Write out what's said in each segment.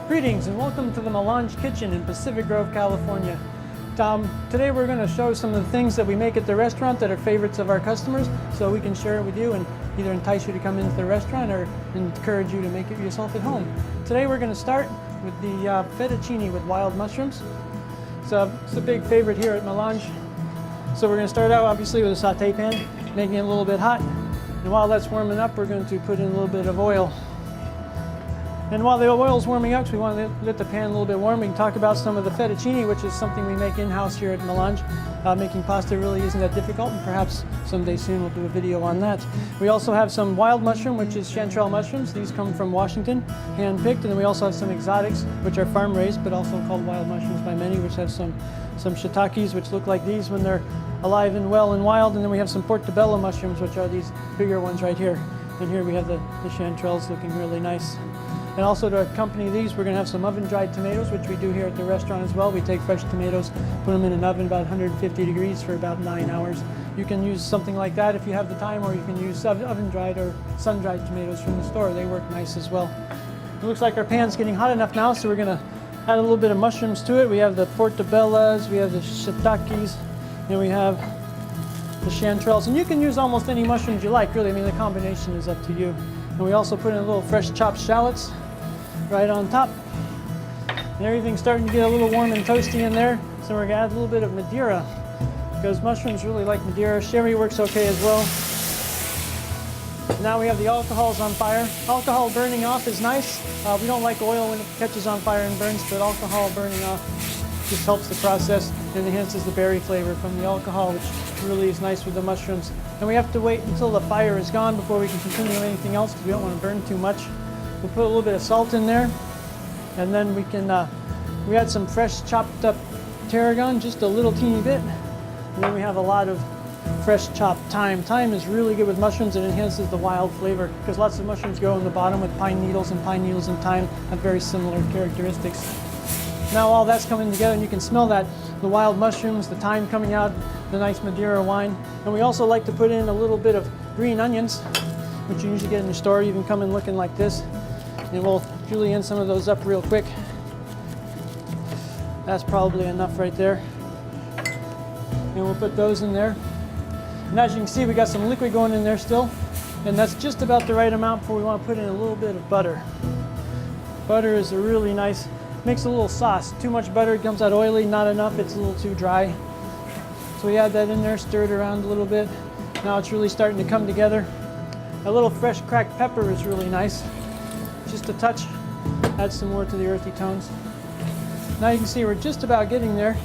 Greetings and welcome to the Melange Kitchen in Pacific Grove, California. Today we're going to show some of the things that we make at the restaurant that are favorites of our customers, so we can share it with you and either entice you to come into the restaurant or encourage you to make it yourself at home. Today we're going to start with the fettuccine with wild mushrooms. So it's a big favorite here at Melange. So we're going to start out obviously with a saute pan, making it a little bit hot. And while that's warming up, we're going to put in a little bit of oil. And while the oil's warming up, so we want to let the pan a little bit warm, we can talk about some of the fettuccine, which is something we make in-house here at Melange. Making pasta really isn't that difficult, and perhaps someday soon we'll do a video on that. We also have some wild mushroom, which is chanterelle mushrooms. These come from Washington, hand-picked, and then we also have some exotics, which are farm-raised, but also called wild mushrooms by many, which have some shiitakes, which look like these when they're alive and well and wild, and then we have some portobello mushrooms, which are these bigger ones right here. And here we have the chanterelles looking really nice. And also to accompany these, we're going to have some oven-dried tomatoes, which we do here at the restaurant as well. We take fresh tomatoes, put them in an oven about 150 degrees for about 9 hours. You can use something like that if you have the time, or you can use oven-dried or sun-dried tomatoes from the store. They work nice as well. It looks like our pan's getting hot enough now, so we're going to add a little bit of mushrooms to it. We have the portobellas, we have the shiitakes, and we have the chanterelles. And you can use almost any mushrooms you like, really. I mean, the combination is up to you. And we also put in a little fresh chopped shallots right on top. And everything's starting to get a little warm and toasty in there, so we're going to add a little bit of Madeira, because mushrooms really like Madeira. Sherry works okay as well. Now we have the alcohols on fire. Alcohol burning off is nice. We don't like oil when it catches on fire and burns, but alcohol burning off just helps the process and enhances the berry flavor from the alcohol, which really is nice with the mushrooms. And we have to wait until the fire is gone before we can continue anything else, because we don't want to burn too much. We'll put a little bit of salt in there, and then we can, we add some fresh chopped up tarragon, just a little teeny bit, and then we have a lot of fresh chopped thyme. Thyme is really good with mushrooms. It enhances the wild flavor, because lots of mushrooms go in the bottom with pine needles and thyme have very similar characteristics. Now all that's coming together, and you can smell that, the wild mushrooms, the thyme coming out, the nice Madeira wine. And we also like to put in a little bit of green onions, which you usually get in the store. You can come in looking like this. And we'll julienne some of those up real quick. That's probably enough right there. And we'll put those in there. And as you can see, we got some liquid going in there still. And that's just about the right amount before we want to put in a little bit of butter. Butter is a really nice, makes a little sauce. Too much butter, it comes out oily. Not enough, it's a little too dry. So we add that in there, stir it around a little bit. Now it's really starting to come together. A little fresh cracked pepper is really nice. Just a touch, add some more to the earthy tones. Now you can see we're just about getting there.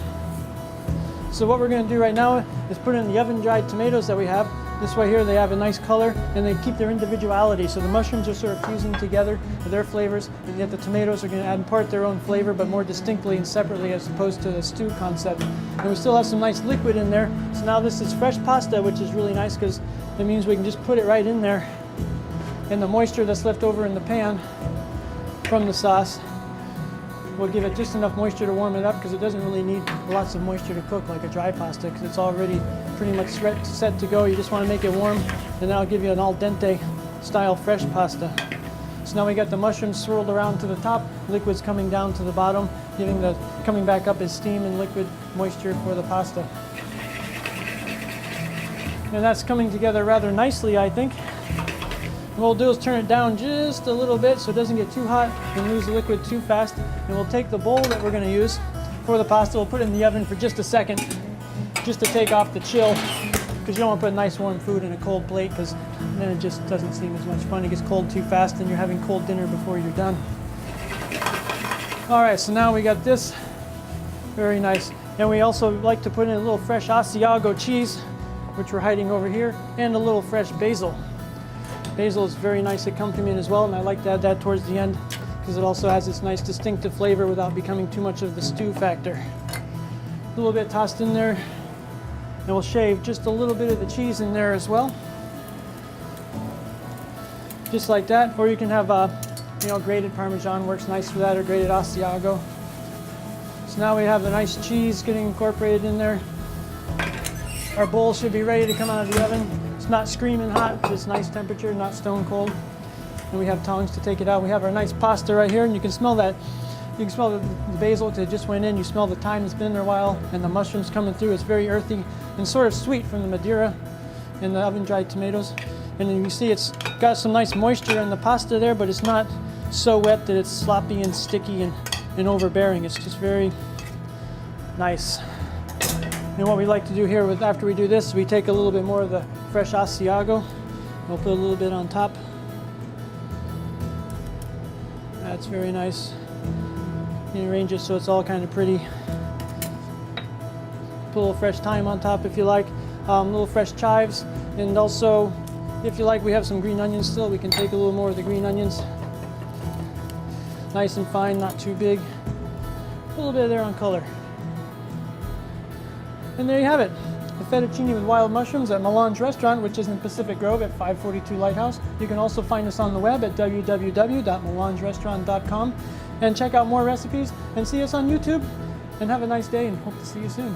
So what we're going to do right now is put in the oven-dried tomatoes that we have. This way here they have a nice color, and they keep their individuality. So the mushrooms are sort of fusing together with their flavors, and yet the tomatoes are going to add part their own flavor, but more distinctly and separately, as opposed to the stew concept. And we still have some nice liquid in there. So now this is fresh pasta, which is really nice, because it means we can just put it right in there. And the moisture that's left over in the pan from the sauce will give it just enough moisture to warm it up, because it doesn't really need lots of moisture to cook like a dry pasta, because it's already pretty much set to go. You just want to make it warm, and that'll give you an al dente style fresh pasta. So now we got the mushrooms swirled around to the top, liquids coming down to the bottom, coming back up as steam and liquid moisture for the pasta. And that's coming together rather nicely, I think. What we'll do is turn it down just a little bit so it doesn't get too hot and lose the liquid too fast. And we'll take the bowl that we're going to use for the pasta, we'll put it in the oven for just a second, just to take off the chill, because you don't want to put nice warm food in a cold plate, because then it just doesn't seem as much fun. It gets cold too fast and you're having cold dinner before you're done. All right, so now we got this. Very nice. And we also like to put in a little fresh Asiago cheese, which we're hiding over here, and a little fresh basil. Basil is a very nice accompaniment as well, and I like to add that towards the end, because it also has this nice distinctive flavor without becoming too much of the stew factor. A little bit tossed in there, and we'll shave just a little bit of the cheese in there as well. Just like that, or you can have grated Parmesan works nice for that, or grated Asiago. So now we have the nice cheese getting incorporated in there. Our bowl should be ready to come out of the oven. It's not screaming hot, just nice temperature, not stone cold. And we have tongs to take it out. We have our nice pasta right here, and you can smell that You can smell the basil because it just went in. You smell the thyme that's been in there a while, and the mushrooms coming through. It's very earthy and sort of sweet from the Madeira and the oven-dried tomatoes. And then you see it's got some nice moisture in the pasta there, but it's not so wet that it's sloppy and sticky and overbearing. It's just very nice. And what we like to do here after we do this, we take a little bit more of the fresh Asiago. We'll put a little bit on top. That's very nice. You arrange it so it's all kind of pretty. Put a little fresh thyme on top if you like, little fresh chives, and also if you like, we have some green onions still. We can take a little more of the green onions. Nice and fine, not too big. A little bit there on color. And there you have it. The fettuccine with wild mushrooms at Melange Restaurant, which is in Pacific Grove at 542 Lighthouse. You can also find us on the web at www.melangerestaurant.com and check out more recipes and see us on YouTube. And have a nice day and hope to see you soon.